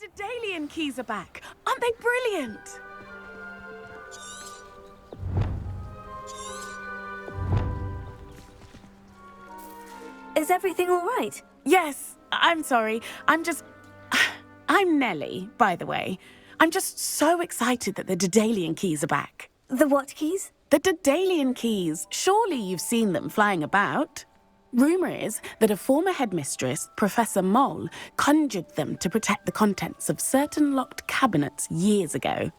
The Daedalian keys are back! Aren't they brilliant? Is everything all right? Yes, I'm sorry. I'm Nellie, by the way. I'm just so excited that the Daedalian keys are back. The what keys? The Daedalian keys. Surely you've seen them flying about. Rumour is that a former headmistress, Professor Mole, conjured them to protect the contents of certain locked cabinets years ago.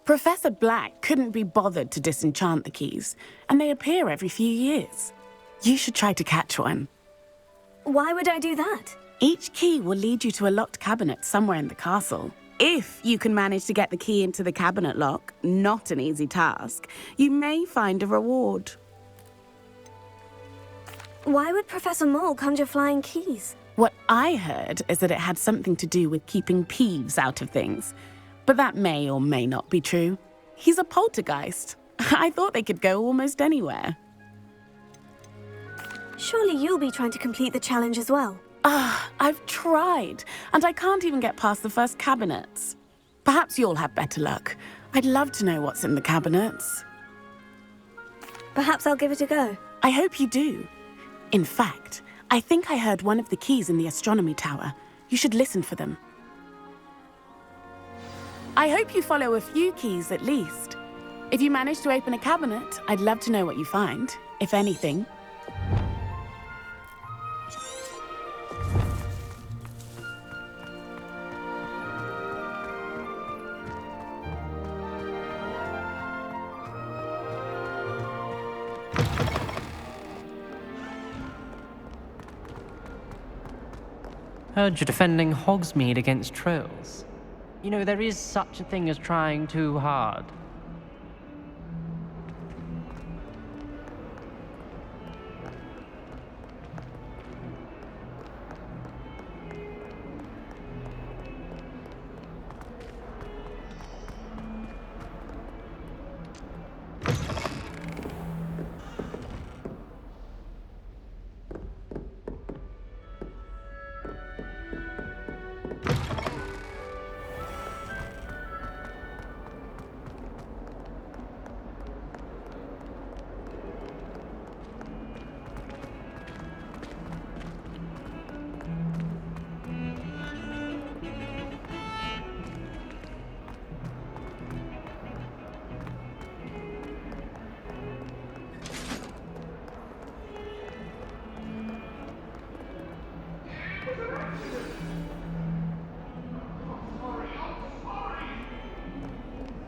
Professor Black couldn't be bothered to disenchant the keys, and they appear every few years. You should try to catch one. Why would I do that? Each key will lead you to a locked cabinet somewhere in the castle. If you can manage to get the key into the cabinet lock, not an easy task, you may find a reward. Why would Professor Mole conjure flying keys? What I heard is that it had something to do with keeping Peeves out of things. But that may or may not be true. He's a poltergeist. I thought they could go almost anywhere. Surely you'll be trying to complete the challenge as well. I've tried, and I can't even get past the first cabinets. Perhaps you'll have better luck. I'd love to know what's in the cabinets. Perhaps I'll give it a go. I hope you do. In fact, I think I heard one of the keys in the astronomy tower. You should listen for them. I hope you follow a few keys at least. If you manage to open a cabinet, I'd love to know what you find, if anything. Heard you're defending Hogsmeade against trolls. You know, there is such a thing as trying too hard.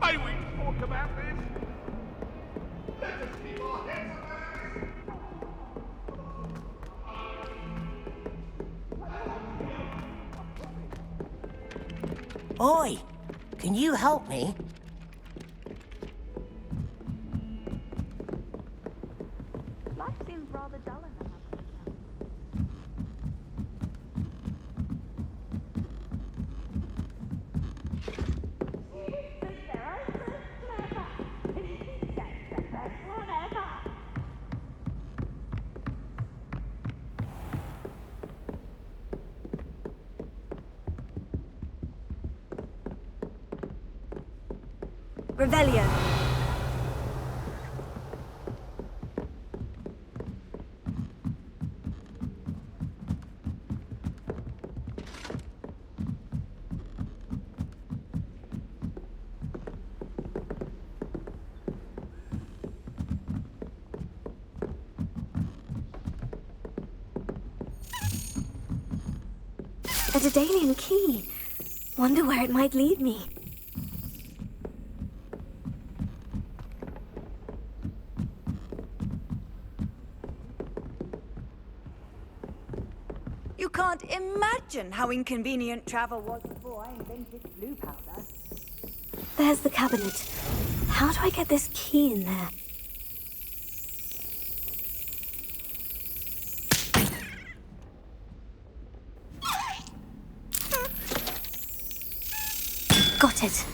May we talk about this? Let us keep our heads about Oi! Can you help me? Life seems rather dull in the house. Revelio. A Daedalian key. Wonder where it might lead me. You can't imagine how inconvenient travel was before I invented blue powder. There's the cabinet. How do I get this key in there? Got it.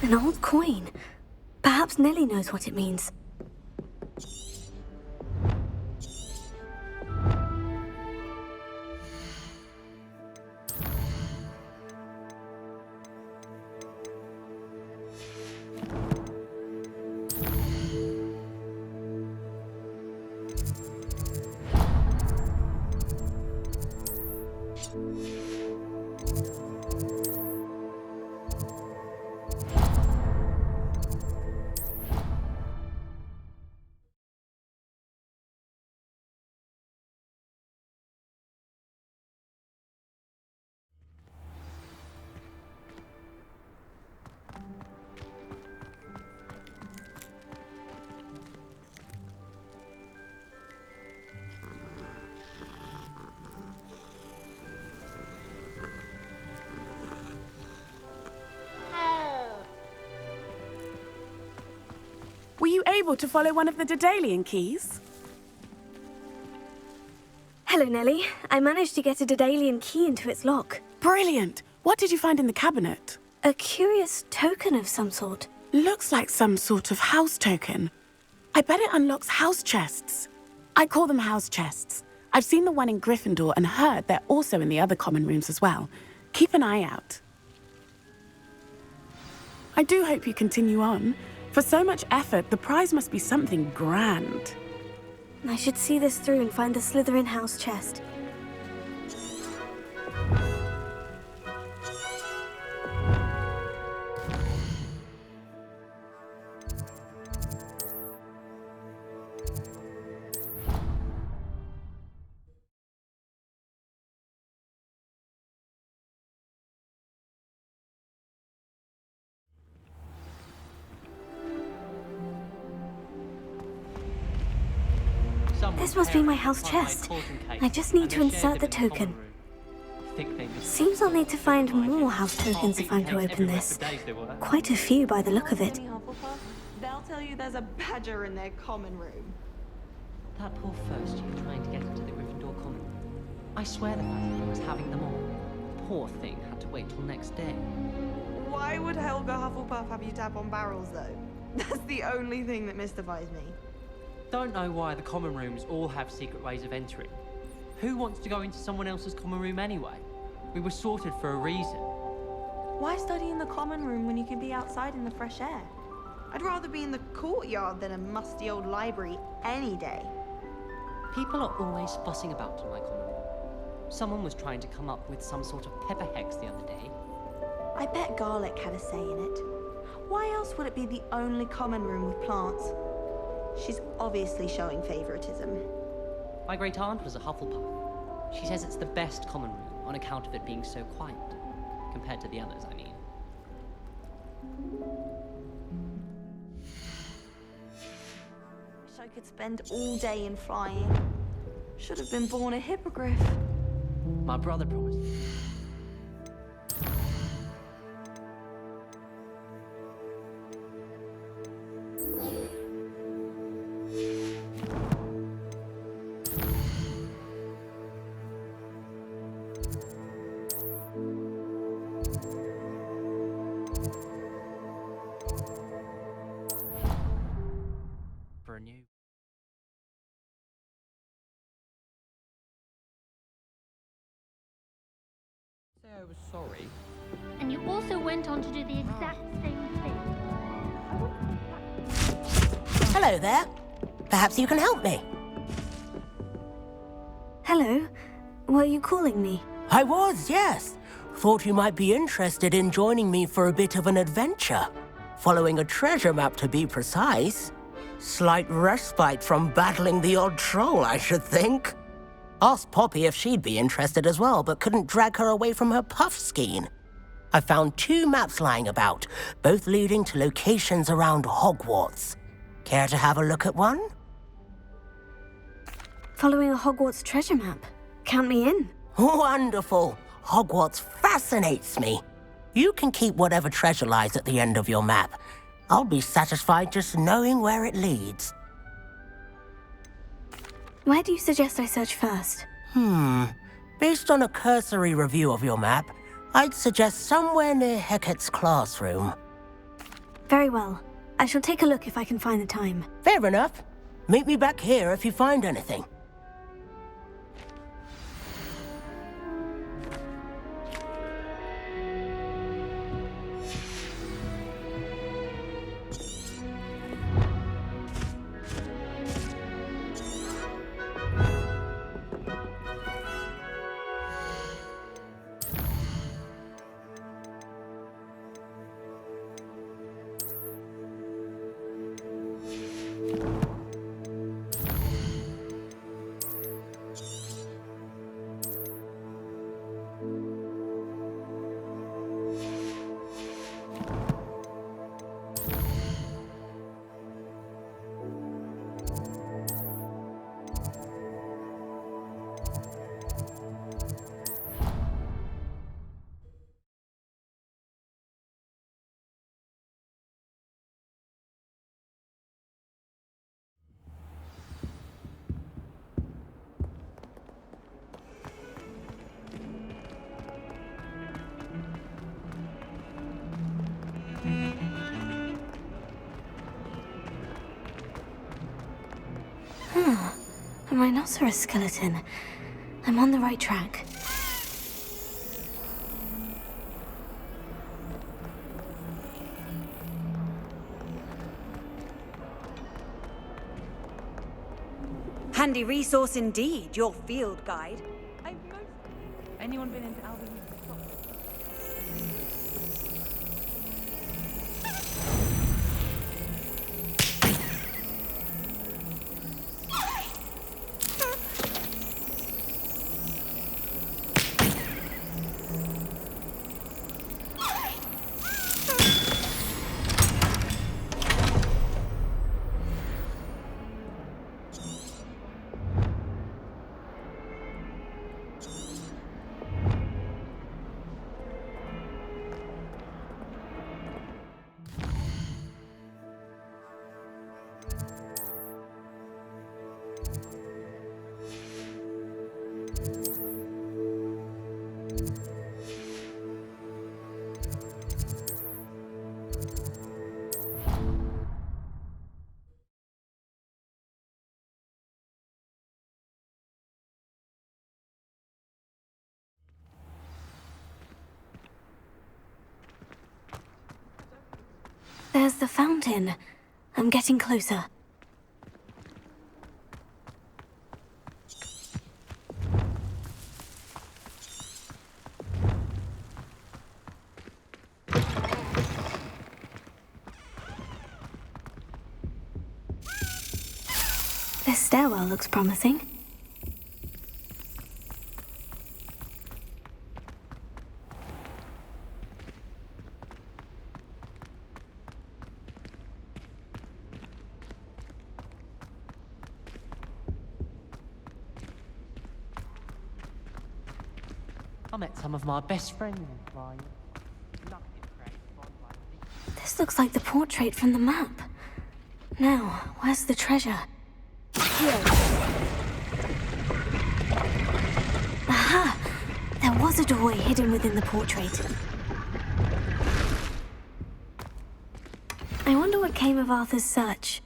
An old coin. Perhaps Nellie knows what it means. able to follow one of the Daedalian keys? Hello, Nellie. I managed to get a Daedalian key into its lock. Brilliant! What did you find in the cabinet? A curious token of some sort. Looks like some sort of house token. I bet it unlocks house chests. I call them house chests. I've seen the one in Gryffindor and heard they're also in the other common rooms as well. Keep an eye out. I do hope you continue on. For so much effort, the prize must be something grand. I should see this through and find the Slytherin house chest. This must be my house chest. I just need to insert the token. Seems I'll need to find more house tokens if I'm to open this. Quite a few by the look of it. They'll tell you there's a badger in their common room. That poor first year trying to get into the Gryffindor common room. I swear the faculty was having them all. Poor thing had to wait till next day. Why would Helga Hufflepuff have you tap on barrels, though? That's the only thing that mystifies me. Don't know why the common rooms all have secret ways of entering. Who wants to go into someone else's common room anyway? We were sorted for a reason. Why study in the common room when you can be outside in the fresh air? I'd rather be in the courtyard than a musty old library any day. People are always fussing about in my common room. Someone was trying to come up with some sort of pepper hex the other day. I bet garlic had a say in it. Why else would it be the only common room with plants? She's obviously showing favoritism. My great aunt was a Hufflepuff. She says it's the best common room on account of it being so quiet. Compared to the others, I mean. Wish I could spend all day in flying. Should have been born a hippogriff. My brother promised. For a new. Say I was sorry. And you also went on to do the exact same thing. Hello there. Perhaps you can help me. Hello? Were you calling me? I was, yes. Thought you might be interested in joining me for a bit of an adventure. Following a treasure map, to be precise. Slight respite from battling the odd troll, I should think. Asked Poppy if she'd be interested as well, but couldn't drag her away from her puff skein. I found 2 maps lying about, both leading to locations around Hogwarts. Care to have a look at one? Following a Hogwarts treasure map. Count me in. Wonderful. Hogwarts fascinates me. You can keep whatever treasure lies at the end of your map. I'll be satisfied just knowing where it leads. Where do you suggest I search first? Based on a cursory review of your map, I'd suggest somewhere near Hecat's classroom. Very well. I shall take a look if I can find the time. Fair enough. Meet me back here if you find anything. A rhinoceros skeleton. I'm on the right track. Handy resource indeed, your field guide. Anyone been into Albion? There's the fountain. I'm getting closer. This stairwell looks promising. I met some of my best friends flying. This looks like the portrait from the map. Now, where's the treasure? Here. Aha! There was a doorway hidden within the portrait. I wonder what came of Arthur's search.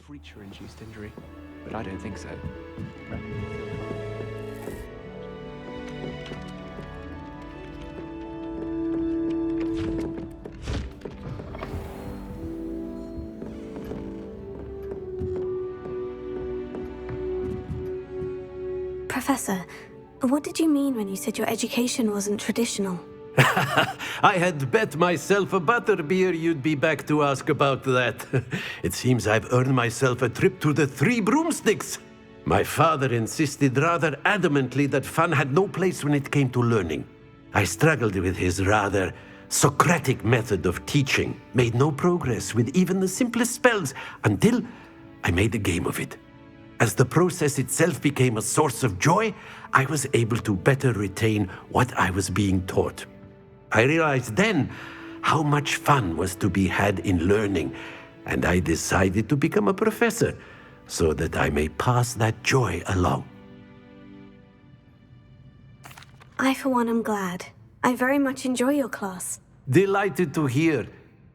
Creature-induced injury, but I don't think so. Professor, what did you mean when you said your education wasn't traditional? I had bet myself a butterbeer you'd be back to ask about that. It seems I've earned myself a trip to the Three Broomsticks. My father insisted rather adamantly that fun had no place when it came to learning. I struggled with his rather Socratic method of teaching, made no progress with even the simplest spells until I made a game of it. As the process itself became a source of joy, I was able to better retain what I was being taught. I realized then how much fun was to be had in learning, and I decided to become a professor so that I may pass that joy along. I, for one, am glad. I very much enjoy your class. Delighted to hear.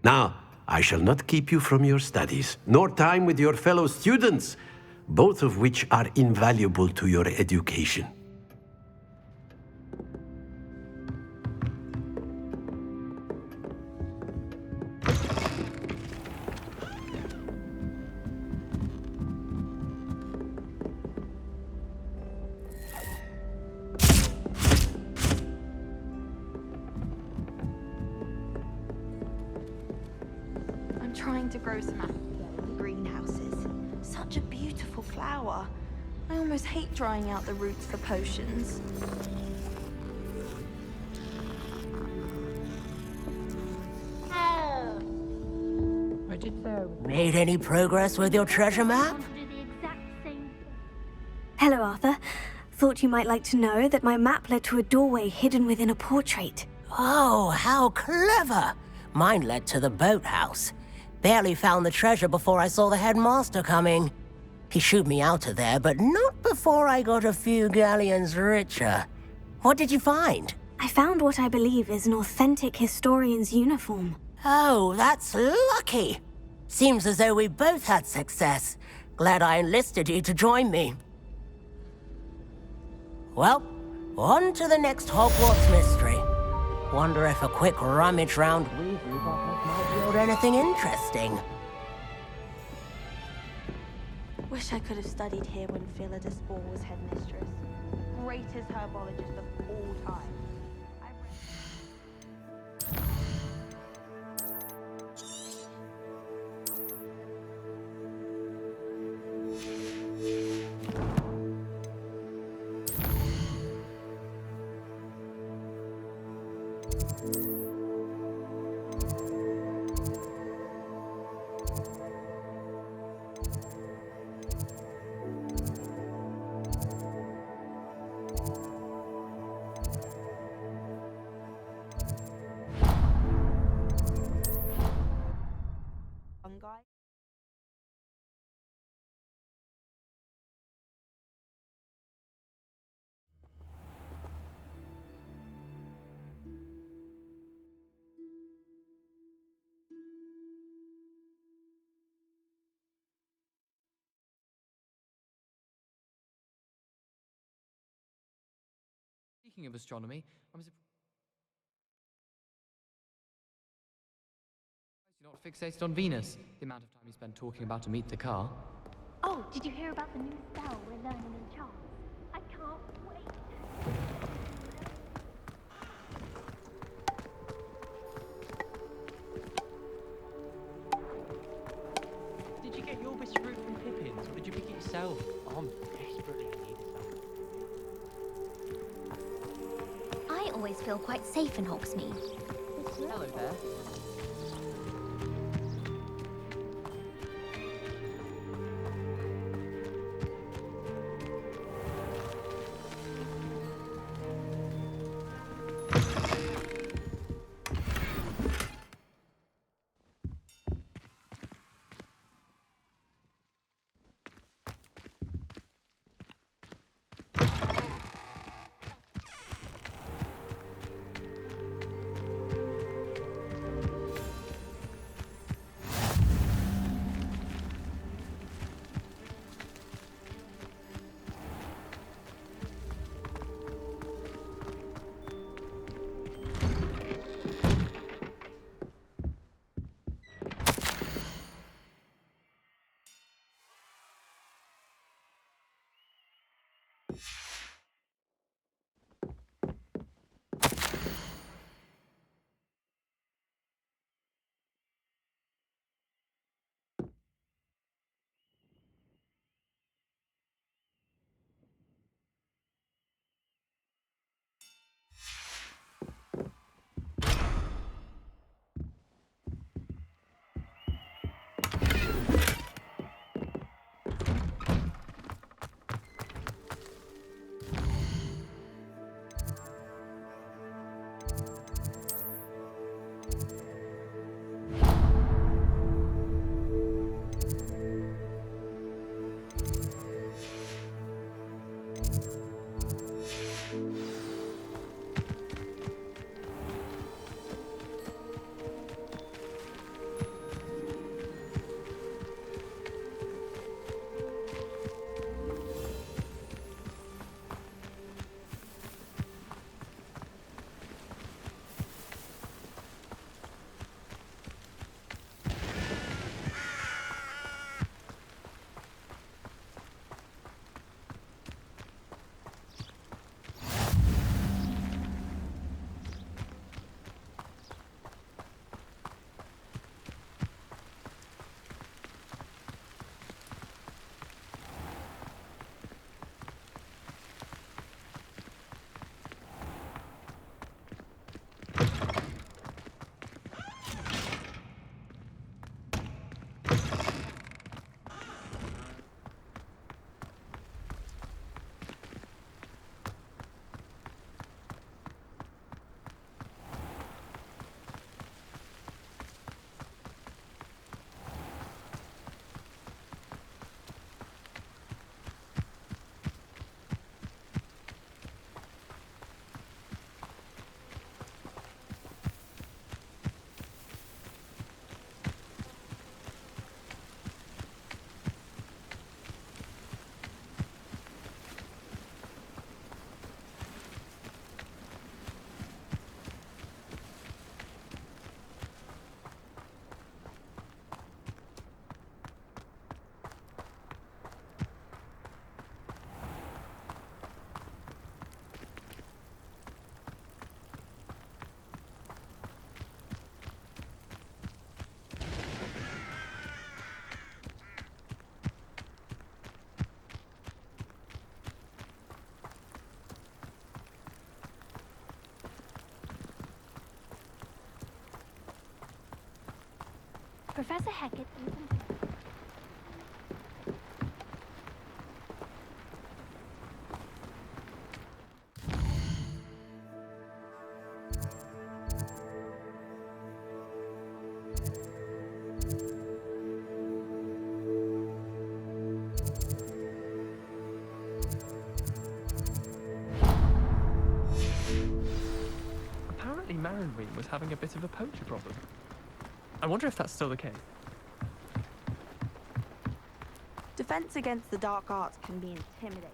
Now, I shall not keep you from your studies, nor time with your fellow students, both of which are invaluable to your education. I'm trying to grow some apples in the greenhouses. Such a beautiful flower. I almost hate drying out the roots for potions. Made any progress with your treasure map? Hello, Arthur. Thought you might like to know that my map led to a doorway hidden within a portrait. Oh, how clever! Mine led to the boathouse. Barely found the treasure before I saw the headmaster coming. He shooed me out of there, but not before I got a few galleons richer. What did you find? I found what I believe is an authentic historian's uniform. Oh, that's lucky. Seems as though we both had success. Glad I enlisted you to join me. Well, on to the next Hogwarts mystery. Wonder if a quick rummage round Weasley's office might yield anything interesting. Wish I could have studied here when Philida Spore was headmistress. Greatest herbologist of all time. Guy. Speaking of astronomy, I'm surprised you're not fixated on Venus. The amount of time you spend talking about to meet the car. Oh, did you hear about the new spell we're learning in charms? I can't wait. Did you get your wish fruit from Pippin's, or did you pick it yourself? I'm desperately in need of some. I always feel quite safe in Hogsmeade. Hello there. Professor Hackett even... Apparently Marinween was having a bit of a poacher problem. I wonder if that's still the case. Defense against the dark arts can be intimidating.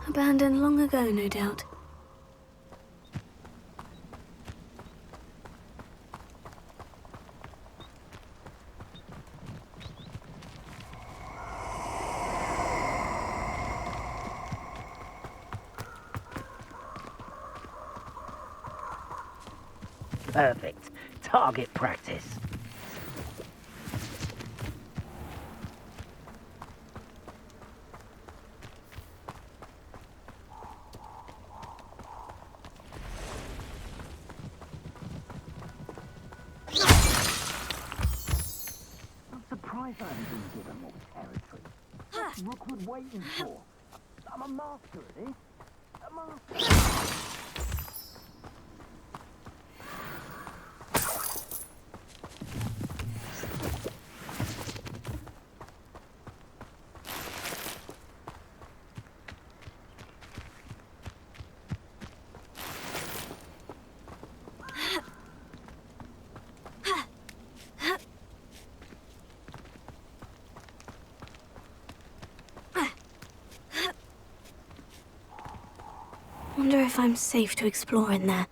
Abandoned long ago, no doubt. Perfect. Target practice. I'm surprised I haven't been given more territory. What's Rookwood waiting for? I'm a master at this. A master. Wonder if I'm safe to explore in there.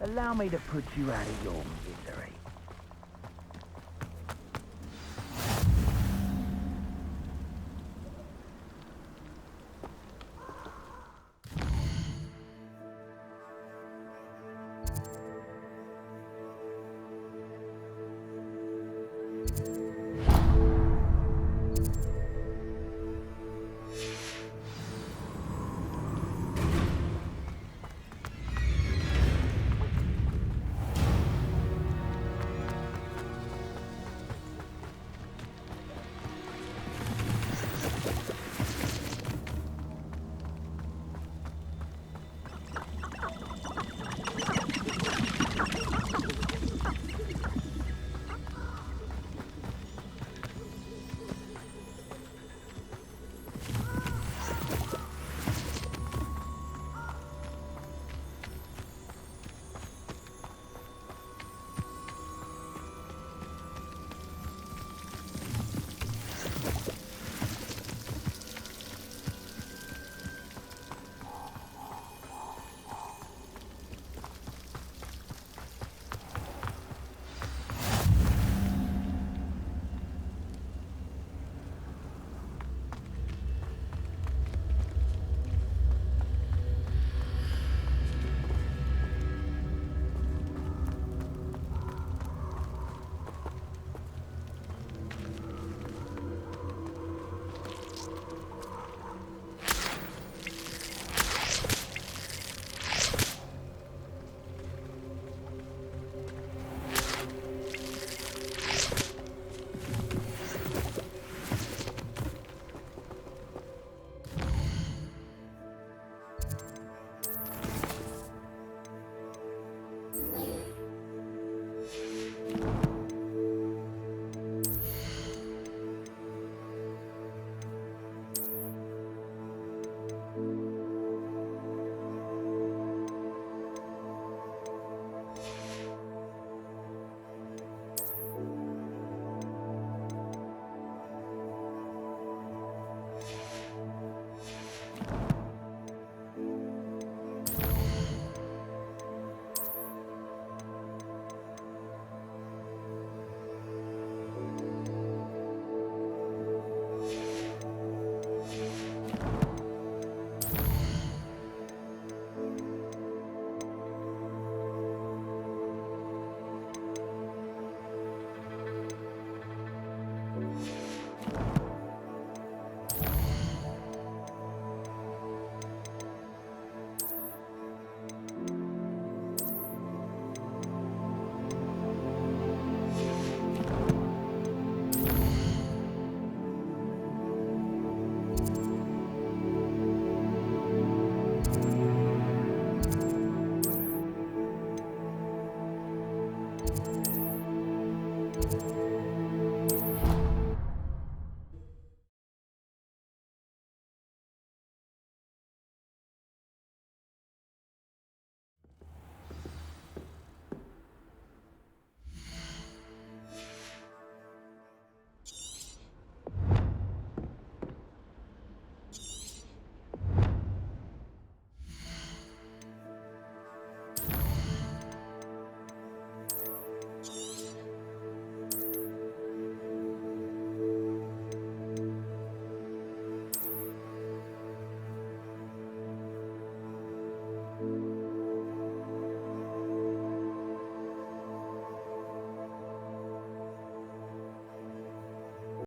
Allow me to put you out of your misery.